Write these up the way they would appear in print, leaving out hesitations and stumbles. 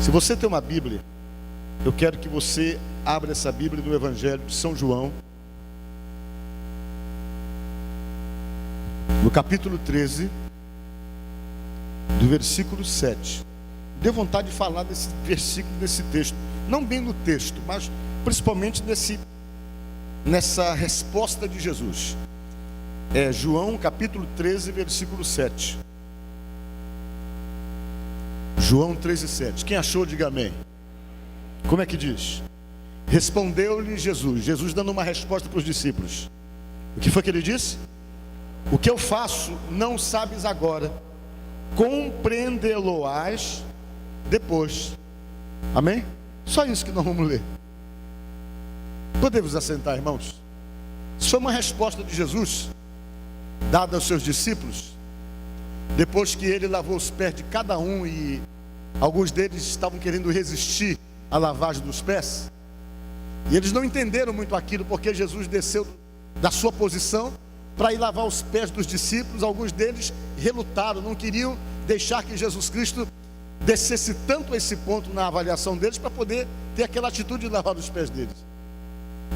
Se você tem uma Bíblia, eu quero que você abra essa Bíblia no Evangelho de São João, no capítulo 13, do versículo 7. Deu vontade de falar desse versículo, desse texto, não bem no texto, mas principalmente nessa resposta de Jesus. É João capítulo 13, versículo 7. João 13, 7. Quem achou, diga amém. Como é que diz? Respondeu-lhe Jesus dando uma resposta para os discípulos. O que foi que ele disse? O que eu faço não sabes agora, compreendê-lo-ás depois. Amém? Só isso que nós vamos ler. Podemos assentar, irmãos? Isso foi uma resposta de Jesus dada aos seus discípulos, depois que ele lavou os pés de cada um, e alguns deles estavam querendo resistir à lavagem dos pés, e eles não entenderam muito aquilo, porque Jesus desceu da sua posição para ir lavar os pés dos discípulos. Alguns deles relutaram, não queriam deixar que Jesus Cristo descesse tanto a esse ponto na avaliação deles, para poder ter aquela atitude de lavar os pés deles.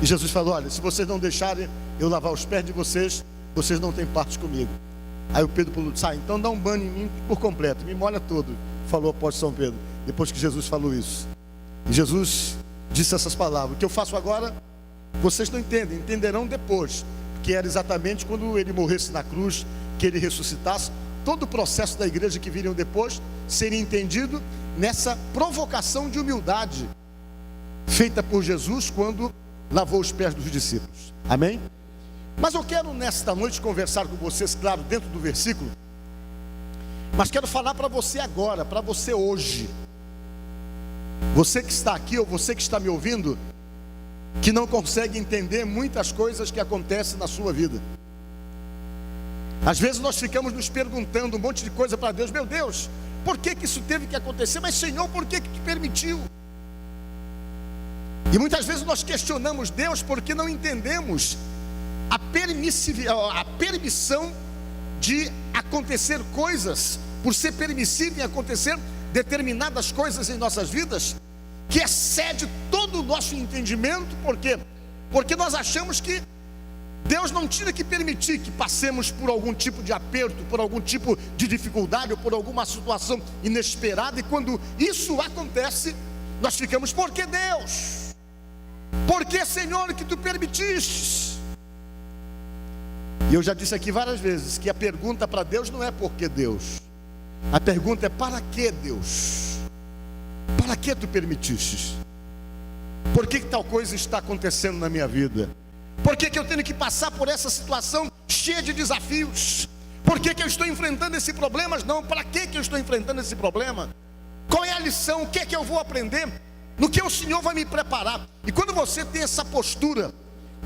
E Jesus falou: olha, se vocês não deixarem eu lavar os pés de vocês, vocês não têm parte comigo. Aí o Pedro falou: sai, então dá um banho em mim por completo, me molha todo, falou o apóstolo São Pedro, depois que Jesus falou isso. E Jesus disse essas palavras: o que eu faço agora, vocês não entendem, entenderão depois, que era exatamente quando ele morresse na cruz, que ele ressuscitasse. Todo o processo da igreja que viriam depois seria entendido nessa provocação de humildade feita por Jesus quando lavou os pés dos discípulos. Amém? Mas eu quero nesta noite conversar com vocês, claro, dentro do versículo, mas quero falar para você agora, para você hoje, você que está aqui ou você que está me ouvindo, que não consegue entender muitas coisas que acontecem na sua vida. Às vezes nós ficamos nos perguntando um monte de coisa para Deus: meu Deus, por que isso teve que acontecer? Mas Senhor, por que te permitiu? E muitas vezes nós questionamos Deus porque não entendemos a permissão de acontecer coisas, por ser permissível em acontecer determinadas coisas em nossas vidas, que excede todo o nosso entendimento. Por quê? Porque nós achamos que Deus não tinha que permitir que passemos por algum tipo de aperto, por algum tipo de dificuldade, ou por alguma situação inesperada. E quando isso acontece, nós ficamos: por que Deus? Por que, Senhor, que tu permitiste? E eu já disse aqui várias vezes que a pergunta para Deus não é por que Deus, a pergunta é: para que Deus? Para que tu permitiste? Por que tal coisa está acontecendo na minha vida? Por que eu tenho que passar por essa situação cheia de desafios? Por que eu estou enfrentando esse problema? Não, para que eu estou enfrentando esse problema? Qual é a lição? O que é que eu vou aprender? No que o Senhor vai me preparar? E quando você tem essa postura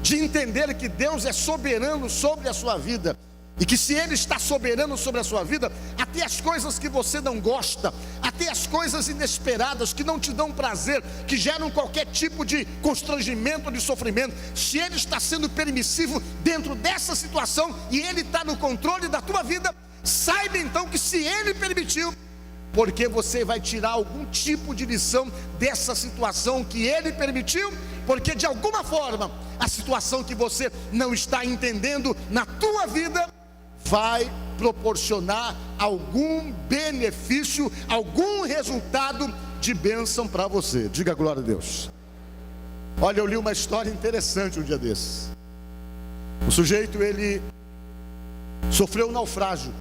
de entender que Deus é soberano sobre a sua vida, e que se Ele está soberano sobre a sua vida, até as coisas que você não gosta, até as coisas inesperadas que não te dão prazer, que geram qualquer tipo de constrangimento, de sofrimento, se Ele está sendo permissivo dentro dessa situação, e Ele está no controle da tua vida, saiba então que se Ele permitiu, porque você vai tirar algum tipo de lição dessa situação que Ele permitiu, porque de alguma forma a situação que você não está entendendo na tua vida vai proporcionar algum benefício, algum resultado de bênção para você. Diga glória a Deus. Olha, eu li uma história interessante um dia desses. O sujeito, ele sofreu um naufrágio.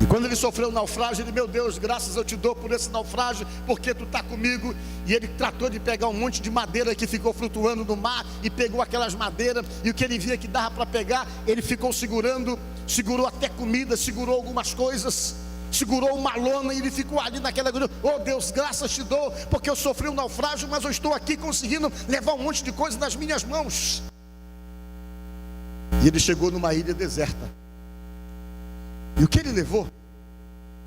E quando ele sofreu um naufrágio, ele: meu Deus, graças eu te dou por esse naufrágio, porque tu está comigo. E ele tratou de pegar um monte de madeira que ficou flutuando no mar, e pegou aquelas madeiras, e o que ele via que dava para pegar, ele ficou segurando, segurou até comida, segurou algumas coisas, segurou uma lona, e ele ficou ali naquela: oh Deus, graças te dou, porque eu sofri um naufrágio, mas eu estou aqui conseguindo levar um monte de coisa nas minhas mãos. E ele chegou numa ilha deserta. E o que ele levou?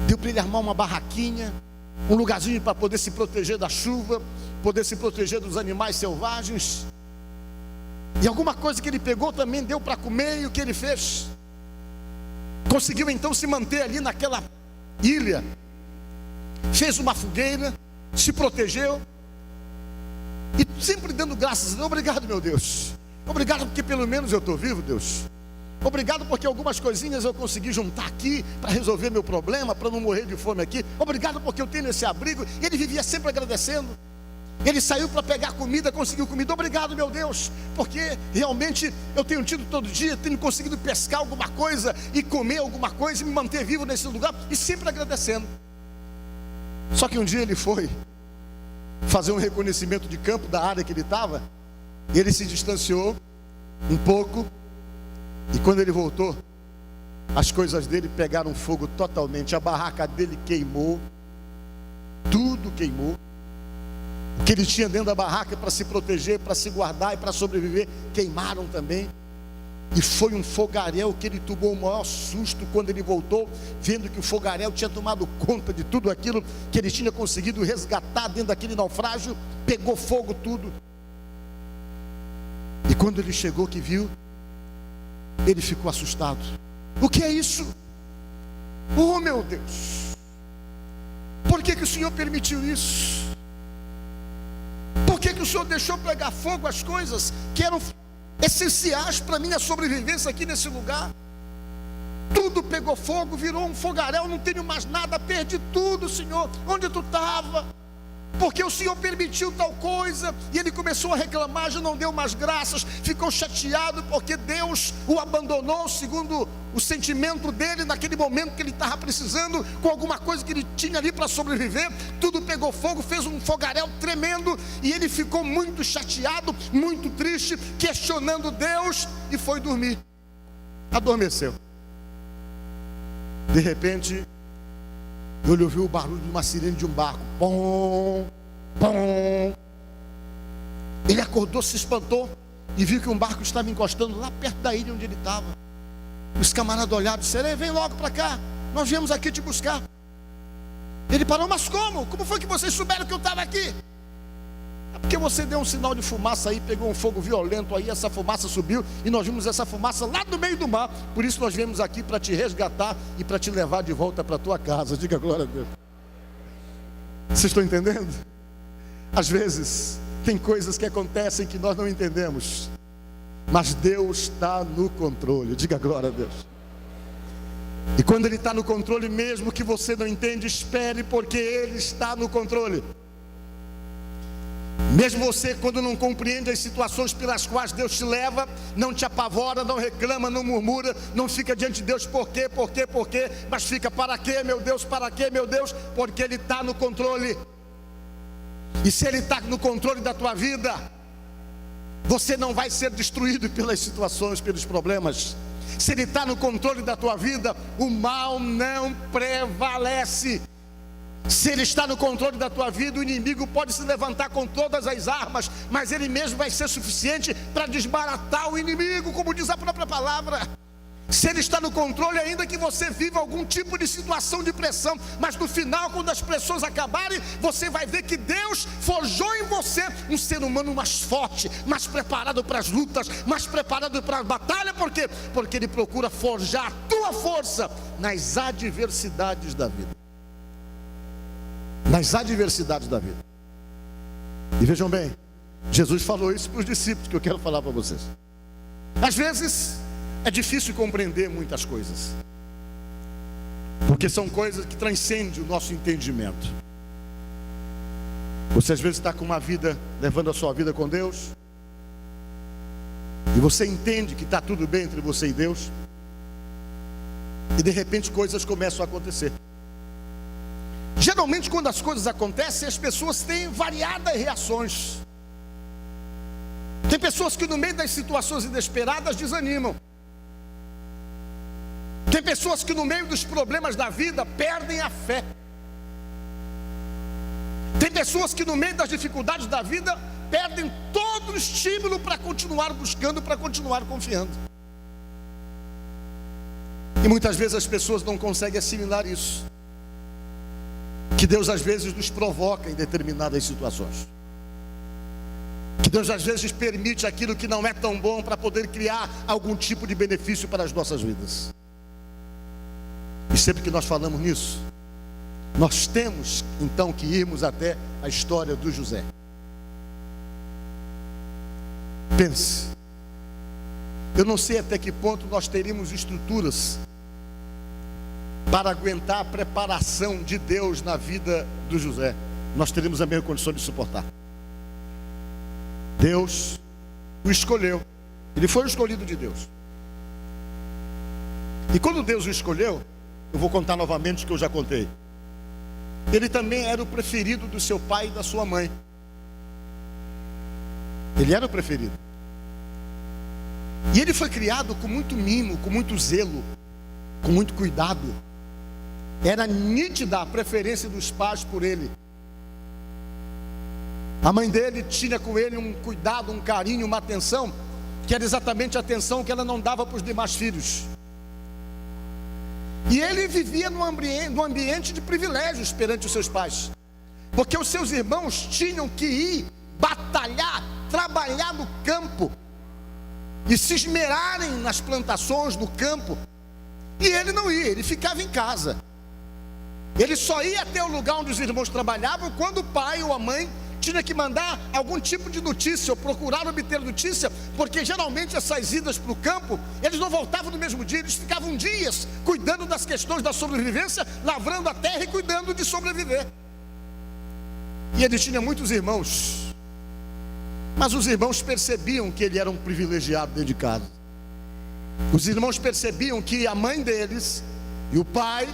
Deu para ele armar uma barraquinha, um lugarzinho para poder se proteger da chuva, poder se proteger dos animais selvagens. E alguma coisa que ele pegou também deu para comer. E o que ele fez? Conseguiu então se manter ali naquela ilha. fez uma fogueira, se protegeu, e sempre dando graças a Deus. Obrigado, meu Deus. Obrigado porque pelo menos eu estou vivo, Deus. Obrigado porque algumas coisinhas eu consegui juntar aqui para resolver meu problema, para não morrer de fome aqui. Obrigado porque eu tenho esse abrigo. E ele vivia sempre agradecendo. Ele saiu para pegar comida, conseguiu comida. Obrigado, meu Deus, porque realmente eu tenho tido todo dia, tenho conseguido pescar alguma coisa e comer alguma coisa e me manter vivo nesse lugar, e sempre agradecendo. Só que um dia ele foi fazer um reconhecimento de campo da área que ele estava. Ele se distanciou um pouco, e quando ele voltou, as coisas dele pegaram fogo totalmente. A barraca dele queimou, tudo queimou. O que ele tinha dentro da barraca para se proteger, para se guardar e para sobreviver, queimaram também. E foi um fogaréu que ele tomou o maior susto quando ele voltou, vendo que o fogaréu tinha tomado conta de tudo aquilo que ele tinha conseguido resgatar dentro daquele naufrágio. Pegou fogo tudo. E quando ele chegou, que viu, ele ficou assustado. O que é isso? Oh, meu Deus, por que o Senhor permitiu isso? Por que o Senhor deixou pegar fogo as coisas que eram essenciais para a minha sobrevivência aqui nesse lugar? Tudo pegou fogo, virou um fogaréu, não tenho mais nada, perdi tudo, Senhor. Onde tu estava? Porque o Senhor permitiu tal coisa. E ele começou a reclamar, já não deu mais graças, ficou chateado porque Deus o abandonou, segundo o sentimento dele, naquele momento que ele estava precisando, com alguma coisa que ele tinha ali para sobreviver. Tudo pegou fogo, fez um fogaréu tremendo, e ele ficou muito chateado, muito triste, questionando Deus, e foi dormir. Adormeceu. De repente, ele ouviu o barulho de uma sirene de um barco. Pom, pom. Ele acordou, se espantou e viu que um barco estava encostando lá perto da ilha onde ele estava. Os camaradas olharam e disseram: vem logo para cá, nós viemos aqui te buscar. Ele parou: mas como? Como foi que vocês souberam que eu estava aqui? É porque você deu um sinal de fumaça aí, pegou um fogo violento aí, essa fumaça subiu, e nós vimos essa fumaça lá no meio do mar. Por isso nós viemos aqui para te resgatar e para te levar de volta para a tua casa. Diga glória a Deus. Vocês estão entendendo? Às vezes tem coisas que acontecem que nós não entendemos, mas Deus está no controle. Diga glória a Deus. E quando Ele está no controle, mesmo que você não entenda, espere, porque Ele está no controle. Mesmo você, quando não compreende as situações pelas quais Deus te leva, não te apavora, não reclama, não murmura, não fica diante de Deus: por quê, mas fica: para quê, meu Deus, para quê, meu Deus? Porque Ele está no controle. E se Ele está no controle da tua vida, você não vai ser destruído pelas situações, pelos problemas. Se Ele está no controle da tua vida, o mal não prevalece. Se Ele está no controle da tua vida, o inimigo pode se levantar com todas as armas, mas Ele mesmo vai ser suficiente para desbaratar o inimigo, como diz a própria palavra. Se Ele está no controle, ainda que você viva algum tipo de situação de pressão, mas no final, quando as pressões acabarem, você vai ver que Deus forjou em você um ser humano mais forte, mais preparado para as lutas, mais preparado para a batalha. Por quê? Porque Ele procura forjar a tua força nas adversidades da vida. Nas adversidades da vida. E vejam bem, Jesus falou isso para os discípulos, que eu quero falar para vocês. Às vezes é difícil compreender muitas coisas, porque são coisas que transcendem o nosso entendimento. Você às vezes está com uma vida, levando a sua vida com Deus, e você entende que está tudo bem entre você e Deus, e de repente coisas começam a acontecer. Geralmente, quando as coisas acontecem, as pessoas têm variadas reações. Tem pessoas que no meio das situações inesperadas desanimam. Tem pessoas que no meio dos problemas da vida perdem a fé. Tem pessoas que no meio das dificuldades da vida perdem todo o estímulo para continuar buscando, para continuar confiando. E muitas vezes as pessoas não conseguem assimilar isso, que Deus às vezes nos provoca em determinadas situações, que Deus às vezes permite aquilo que não é tão bom para poder criar algum tipo de benefício para as nossas vidas. E sempre que nós falamos nisso, Nós temos então que irmos até a história do José. Pense, eu não sei até que ponto nós teríamos estruturas para aguentar a preparação de Deus na vida do José. Nós teríamos a mesma condição de suportar. Deus o escolheu, ele foi o escolhido de Deus. E quando Deus o escolheu, eu vou contar novamente o que eu já contei. Ele também era o preferido do seu pai e da sua mãe. Ele era o preferido. E ele foi criado com muito mimo, com muito zelo, com muito cuidado. Era nítida a preferência dos pais por ele. A mãe dele tinha com ele um cuidado, um carinho, uma atenção, que era exatamente a atenção que ela não dava para os demais filhos. E ele vivia num ambiente de privilégios perante os seus pais, porque os seus irmãos tinham que ir batalhar, trabalhar no campo e se esmerarem nas plantações do campo, e ele não ia, ele ficava em casa. Ele só ia até o lugar onde os irmãos trabalhavam quando o pai ou a mãe tinha que mandar algum tipo de notícia, ou procurar obter notícia, porque geralmente essas idas para o campo, eles não voltavam no mesmo dia, eles ficavam dias cuidando das questões da sobrevivência, lavrando a terra e cuidando de sobreviver. E ele tinha muitos irmãos, mas os irmãos percebiam que ele era um privilegiado dentro de casa. Os irmãos percebiam que a mãe deles e o pai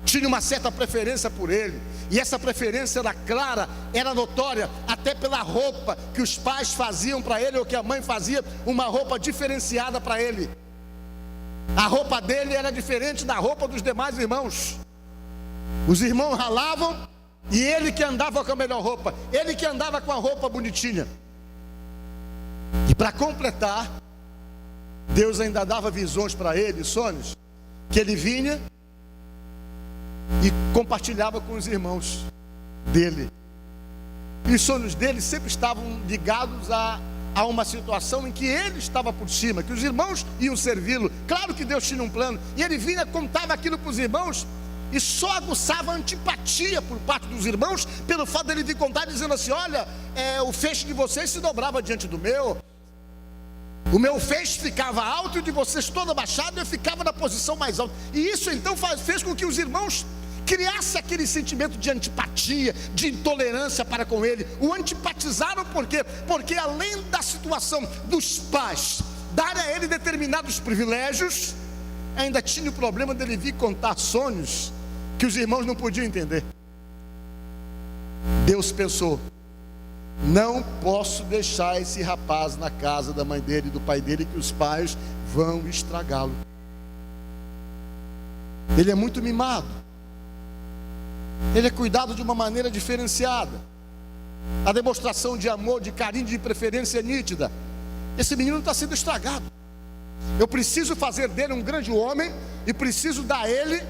tinha uma certa preferência por ele, e essa preferência era clara, era notória, até pela roupa que os pais faziam para ele, ou que a mãe fazia, uma roupa diferenciada para ele. A roupa dele era diferente da roupa dos demais irmãos. Os irmãos ralavam, e ele que andava com a melhor roupa, ele que andava com a roupa bonitinha. E para completar, Deus ainda dava visões para ele, sonhos, que ele vinha e compartilhava com os irmãos dele. E os sonhos dele sempre estavam ligados a uma situação em que ele estava por cima, que os irmãos iam servi-lo. Claro que Deus tinha um plano, e ele vinha, contava aquilo para os irmãos, e só aguçava a antipatia por parte dos irmãos, pelo fato dele vir contar, dizendo assim: olha, o feixe de vocês se dobrava diante do meu, o meu feixe ficava alto e o de vocês todo abaixado, eu ficava na posição mais alta. E isso então fez com que os irmãos criassem aquele sentimento de antipatia, de intolerância para com ele. O antipatizaram por quê? Porque além da situação dos pais darem a ele determinados privilégios, ainda tinha o problema dele vir contar sonhos que os irmãos não podiam entender. Deus pensou: não posso deixar esse rapaz na casa da mãe dele e do pai dele, que os pais vão estragá-lo. Ele é muito mimado, ele é cuidado de uma maneira diferenciada, a demonstração de amor, de carinho, de preferência é nítida. Esse menino está sendo estragado. Eu preciso fazer dele um grande homem, e preciso dar a ele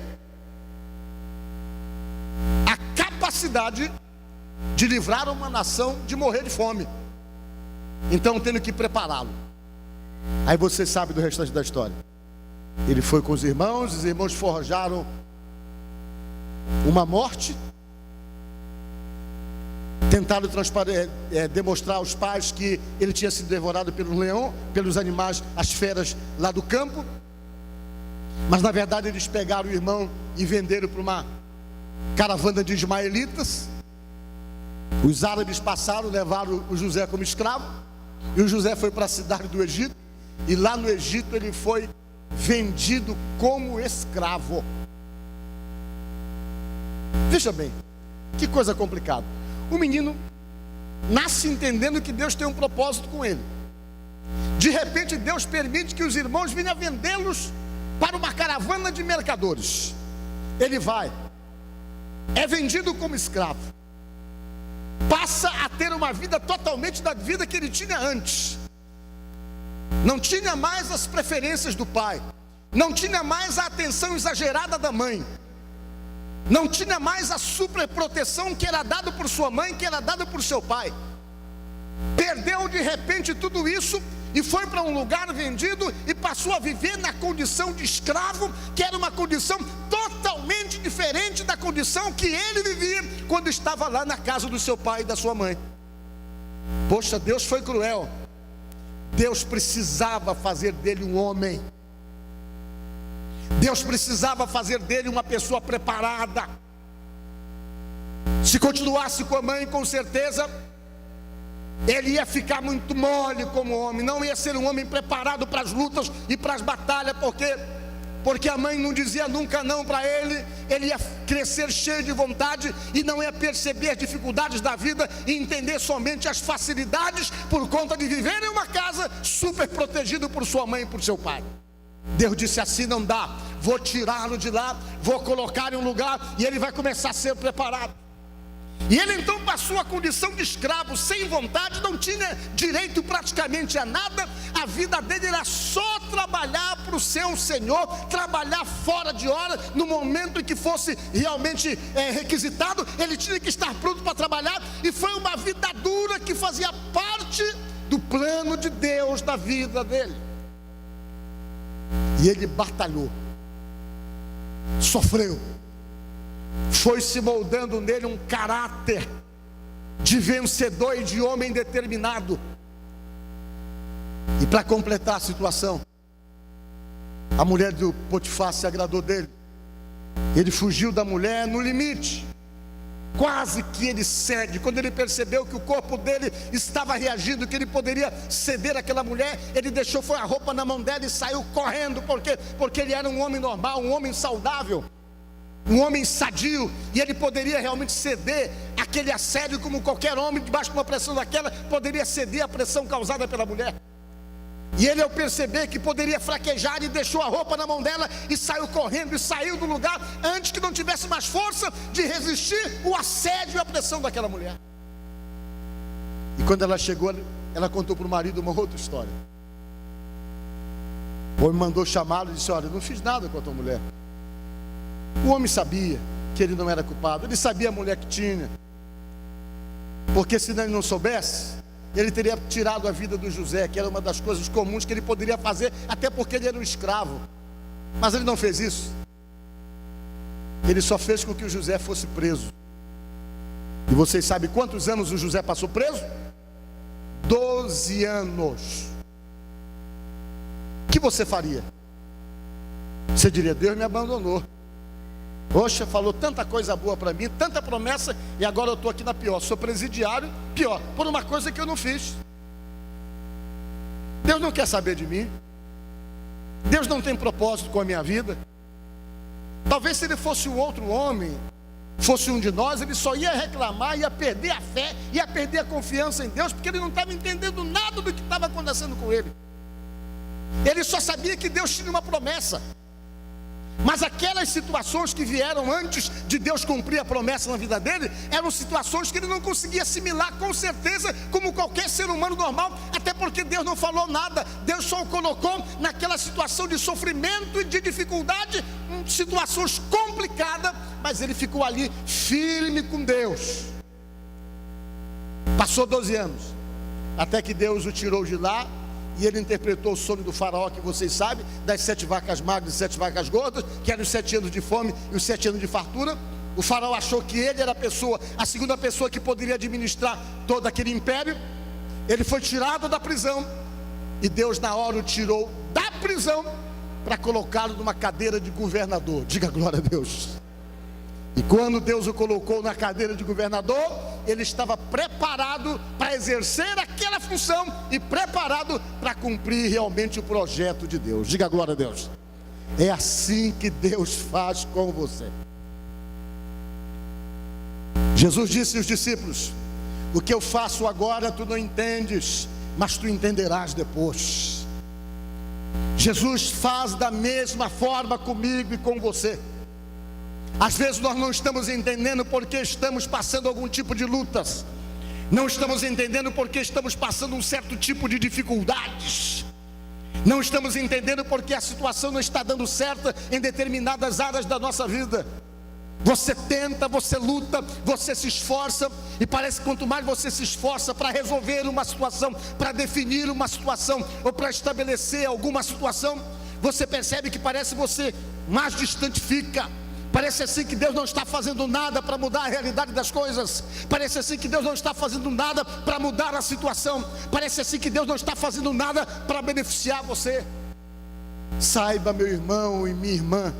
a capacidade de livrar uma nação de morrer de fome. Então tenho que prepará-lo. Aí você sabe do restante da história. Ele foi com os irmãos forjaram uma morte, tentaram demonstrar aos pais que ele tinha sido devorado pelo leão, pelos animais, as feras lá do campo. Mas na verdade eles pegaram o irmão e venderam para uma caravana de ismaelitas. Os árabes passaram, levaram o José como escravo, e o José foi para a cidade do Egito, e lá no Egito ele foi vendido como escravo. Veja bem, que coisa complicada. O menino nasce entendendo que Deus tem um propósito com ele. De repente Deus permite que os irmãos venham vendê-los para uma caravana de mercadores. Ele vai, é vendido como escravo, passa a ter uma vida totalmente da vida que ele tinha antes. Não tinha mais as preferências do pai, não tinha mais a atenção exagerada da mãe, não tinha mais a superproteção que era dado por sua mãe, que era dado por seu pai. Perdeu de repente tudo isso e foi para um lugar vendido e passou a viver na condição de escravo, que era uma condição totalmente diferente da condição que ele vivia quando estava lá na casa do seu pai e da sua mãe. Poxa, Deus foi cruel. Deus precisava fazer dele um homem. Deus precisava fazer dele uma pessoa preparada. Se continuasse com a mãe, com certeza ele ia ficar muito mole como homem. Não ia ser um homem preparado para as lutas e para as batalhas, porque a mãe não dizia nunca não para ele. Ele ia crescer cheio de vontade e não ia perceber as dificuldades da vida e entender somente as facilidades por conta de viver em uma casa super protegido por sua mãe e por seu pai. Deus disse: assim não dá, vou tirá-lo de lá, vou colocar em um lugar e ele vai começar a ser preparado. E ele então passou a condição de escravo, sem vontade, não tinha direito praticamente a nada. A vida dele era só trabalhar para o seu Senhor, trabalhar fora de hora. No momento em que fosse realmente requisitado, ele tinha que estar pronto para trabalhar. E foi uma vida dura que fazia parte do plano de Deus da vida dele. E ele batalhou, sofreu, foi se moldando nele um caráter de vencedor e de homem determinado. E para completar a situação, a mulher do Potifar se agradou dele. Ele fugiu da mulher no limite, quase que ele cede. Quando ele percebeu que o corpo dele estava reagindo, que ele poderia ceder àquela mulher, ele deixou foi a roupa na mão dela e saiu correndo. Porque ele era um homem normal, um homem saudável, um homem sadio, e ele poderia realmente ceder aquele assédio como qualquer homem debaixo de uma pressão daquela poderia ceder à pressão causada pela mulher. E ele, ao perceber que poderia fraquejar, ele deixou a roupa na mão dela e saiu correndo, e saiu do lugar antes que não tivesse mais força de resistir o assédio e a pressão daquela mulher. E quando ela chegou, ela contou para o marido uma outra história. O homem mandou chamá-lo e disse: olha, eu não fiz nada com a tua mulher. O homem sabia que ele não era culpado, ele sabia a mulher que tinha, porque se ele não soubesse, ele teria tirado a vida do José, que era uma das coisas comuns que ele poderia fazer, até porque ele era um escravo. Mas ele não fez isso. Ele só fez com que o José fosse preso. E vocês sabem quantos anos o José passou preso? 12 anos. O que você faria? Você diria: Deus me abandonou. Poxa, falou tanta coisa boa para mim, tanta promessa, e agora eu estou aqui na pior. Sou presidiário, pior, por uma coisa que eu não fiz. Deus não quer saber de mim. Deus não tem propósito com a minha vida. Talvez se ele fosse um outro homem, fosse um de nós, ele só ia reclamar, ia perder a fé, ia perder a confiança em Deus, porque ele não estava entendendo nada do que estava acontecendo com ele. Ele só sabia que Deus tinha uma promessa. Mas aquelas situações que vieram antes de Deus cumprir a promessa na vida dele, eram situações que ele não conseguia assimilar com certeza, como qualquer ser humano normal, até porque Deus não falou nada. Deus só o colocou naquela situação de sofrimento e de dificuldade, situações complicadas, mas ele ficou ali firme com Deus. Passou 12 anos, até que Deus o tirou de lá. E ele interpretou o sonho do faraó, que vocês sabem, das 7 vacas magras e 7 vacas gordas, que eram os 7 anos de fome e os 7 anos de fartura. O faraó achou que ele era a segunda pessoa que poderia administrar todo aquele império. Ele foi tirado da prisão, e Deus na hora o tirou da prisão para colocá-lo numa cadeira de governador. Diga glória a Deus. E quando Deus o colocou na cadeira de governador, ele estava preparado para exercer aquela função e preparado para cumprir realmente o projeto de Deus. Diga glória a Deus. É assim que Deus faz com você. Jesus disse aos discípulos: o que eu faço agora tu não entendes, mas tu entenderás depois. Jesus faz da mesma forma comigo e com você. Às vezes nós não estamos entendendo porque estamos passando algum tipo de lutas, não estamos entendendo porque estamos passando um certo tipo de dificuldades, não estamos entendendo porque a situação não está dando certo em determinadas áreas da nossa vida. Você tenta, você luta, você se esforça, e parece que quanto mais você se esforça para resolver uma situação, para definir uma situação, ou para estabelecer alguma situação, você percebe que parece você mais distante fica. Parece assim que Deus não está fazendo nada para mudar a realidade das coisas. Parece assim que Deus não está fazendo nada para mudar a situação. Parece assim que Deus não está fazendo nada para beneficiar você. Saiba, meu irmão e minha irmã,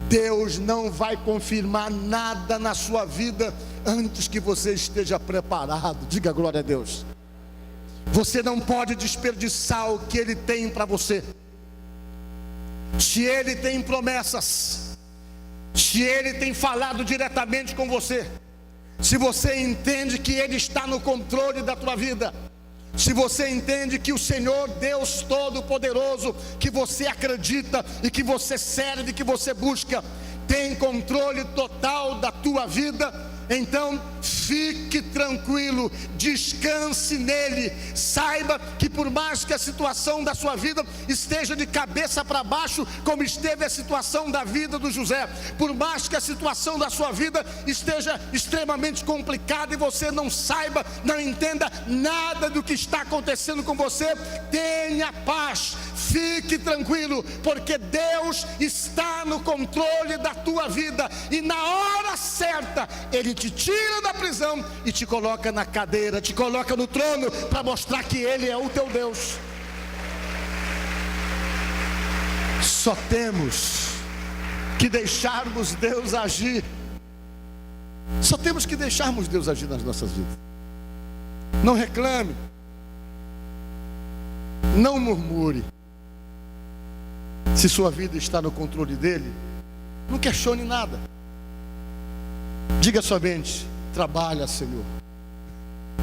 Deus não vai confirmar nada na sua vida antes que você esteja preparado. Diga glória a Deus. Você não pode desperdiçar o que Ele tem para você. Se Ele tem promessas, se Ele tem falado diretamente com você, se você entende que Ele está no controle da tua vida, se você entende que o Senhor Deus Todo-Poderoso, que você acredita e que você serve, que você busca, tem controle total da tua vida, então fique tranquilo, descanse nele. Saiba que por mais que a situação da sua vida esteja de cabeça para baixo, como esteve a situação da vida do José, por mais que a situação da sua vida esteja extremamente complicada e você não saiba, não entenda nada do que está acontecendo com você, tenha paz, fique tranquilo, porque Deus está no controle da tua vida, e na hora certa Ele te tira da prisão e te coloca na cadeira, te coloca no trono, para mostrar que Ele é o teu Deus. Só temos que deixarmos Deus agir. Só temos que deixarmos Deus agir nas nossas vidas. Não reclame, não murmure. Se sua vida está no controle dele, não questione nada. Diga somente: trabalha, Senhor,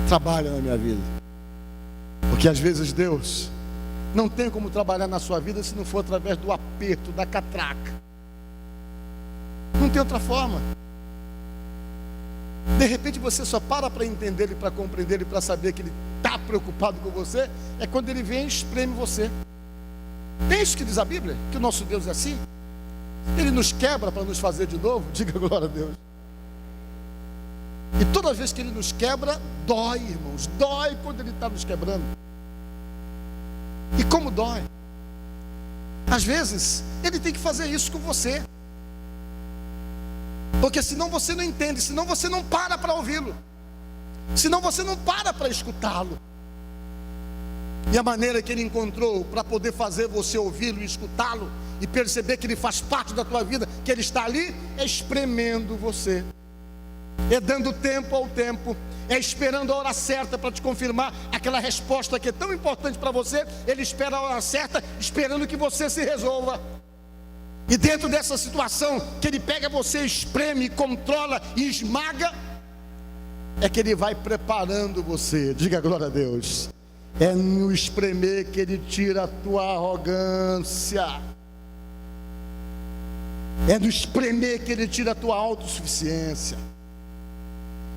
trabalha na minha vida. Porque às vezes Deus não tem como trabalhar na sua vida se não for através do aperto, da catraca. Não tem outra forma. De repente você só para entender Ele, para compreender Ele, para saber que Ele está preocupado com você, é quando Ele vem e espreme você. Tem isso que diz a Bíblia, que o nosso Deus é assim. Ele nos quebra para nos fazer de novo. Diga glória a Deus. E toda vez que Ele nos quebra, dói, irmãos. Dói quando Ele está nos quebrando. E como dói? Às vezes Ele tem que fazer isso com você, porque senão você não entende, senão você não para ouvi-lo, senão você não para escutá-lo. E a maneira que Ele encontrou para poder fazer você ouvi-lo e escutá-lo e perceber que Ele faz parte da tua vida, que Ele está ali, é espremendo você, é dando tempo ao tempo, é esperando a hora certa para te confirmar aquela resposta que é tão importante para você. Ele espera a hora certa, esperando que você se resolva. E dentro dessa situação que Ele pega você, espreme, controla e esmaga, é que Ele vai preparando você. Diga glória a Deus. É no espremer que Ele tira a tua arrogância, é no espremer que Ele tira a tua autossuficiência,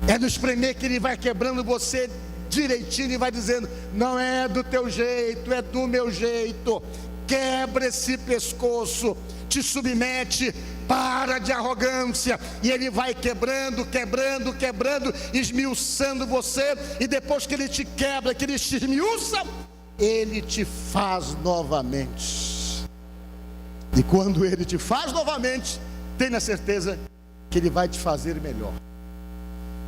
é no espremer que Ele vai quebrando você direitinho e vai dizendo: não é do teu jeito, é do meu jeito. Quebra esse pescoço, te submete, para de arrogância. E Ele vai quebrando, esmiuçando você. E depois que Ele te quebra, que Ele te esmiuça, Ele te faz novamente. E quando Ele te faz novamente, tenha certeza que Ele vai te fazer melhor.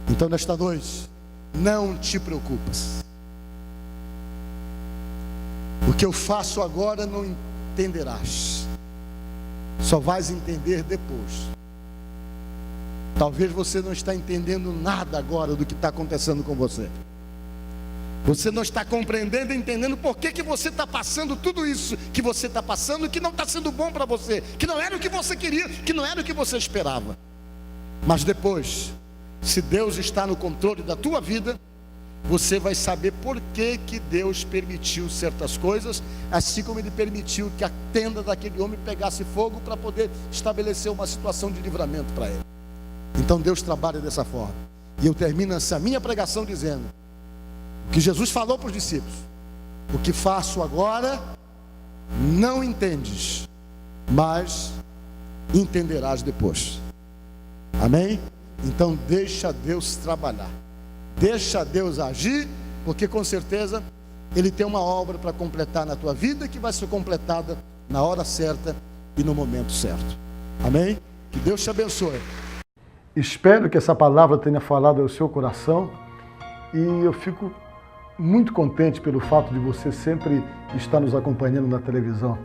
Então nesta noite, não te preocupes. O que eu faço agora não entenderás, só vais entender depois. Talvez você não está entendendo nada agora do que está acontecendo com você. Você não está compreendendo e entendendo por que você está passando tudo isso que você está passando, que não está sendo bom para você, que não era o que você queria, que não era o que você esperava. Mas depois, se Deus está no controle da tua vida, você vai saber por que Deus permitiu certas coisas, assim como Ele permitiu que a tenda daquele homem pegasse fogo para poder estabelecer uma situação de livramento para ele. Então Deus trabalha dessa forma. E eu termino essa minha pregação dizendo o que Jesus falou para os discípulos: o que faço agora não entendes, mas entenderás depois. Amém? Então deixa Deus trabalhar, deixa Deus agir, porque com certeza Ele tem uma obra para completar na tua vida, que vai ser completada na hora certa e no momento certo. Amém? Que Deus te abençoe. Espero que essa palavra tenha falado ao seu coração e eu fico muito contente pelo fato de você sempre estar nos acompanhando na televisão.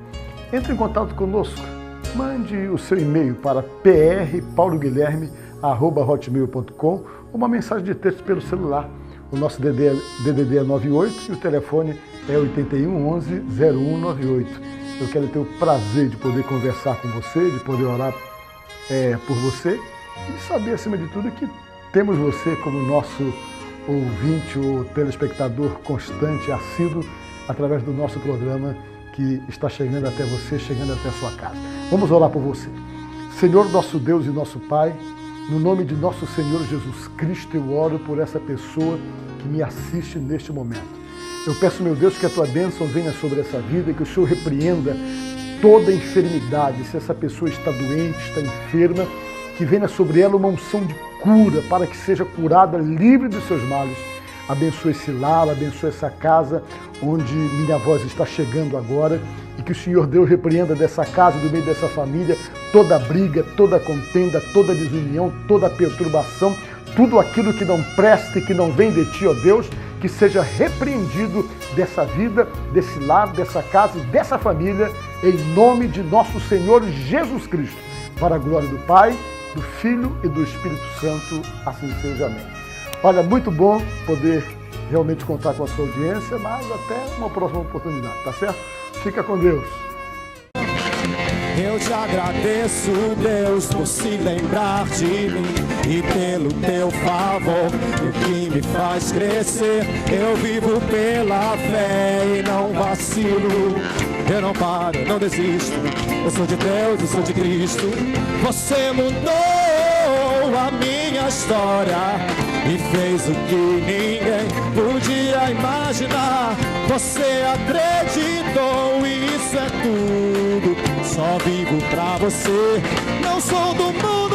Entre em contato conosco, mande o seu e-mail para prpauloguilherme@hotmail.com, uma mensagem de texto pelo celular. O nosso DDD é 98 e o telefone é 81 11 0198. Eu quero ter o prazer de poder conversar com você, de poder orar por você e saber, acima de tudo, que temos você como nosso ouvinte ou telespectador constante, assíduo, através do nosso programa que está chegando até você, chegando até a sua casa. Vamos orar por você. Senhor, nosso Deus e nosso Pai, no nome de nosso Senhor Jesus Cristo, eu oro por essa pessoa que me assiste neste momento. Eu peço, meu Deus, que a tua bênção venha sobre essa vida e que o Senhor repreenda toda enfermidade. Se essa pessoa está doente, está enferma, que venha sobre ela uma unção de cura, para que seja curada, livre dos seus males. Abençoe esse lar, abençoe essa casa onde minha voz está chegando agora e que o Senhor Deus repreenda dessa casa, do meio dessa família, toda briga, toda contenda, toda desunião, toda perturbação, tudo aquilo que não presta e que não vem de ti, ó Deus, que seja repreendido dessa vida, desse lar, dessa casa e dessa família, em nome de nosso Senhor Jesus Cristo, para a glória do Pai, do Filho e do Espírito Santo, assim seja, amém. Olha, muito bom poder realmente contar com a sua audiência, mas até uma próxima oportunidade, tá certo? Fica com Deus. Eu te agradeço, Deus, por se lembrar de mim e pelo teu favor, o que me faz crescer. Eu vivo pela fé e não vacilo. Eu não paro, eu não desisto. Eu sou de Deus, eu sou de Cristo. Você mudou a minha história e fez o que ninguém podia imaginar. Você acreditou e isso é tudo. Só vivo pra você. Não sou do mundo.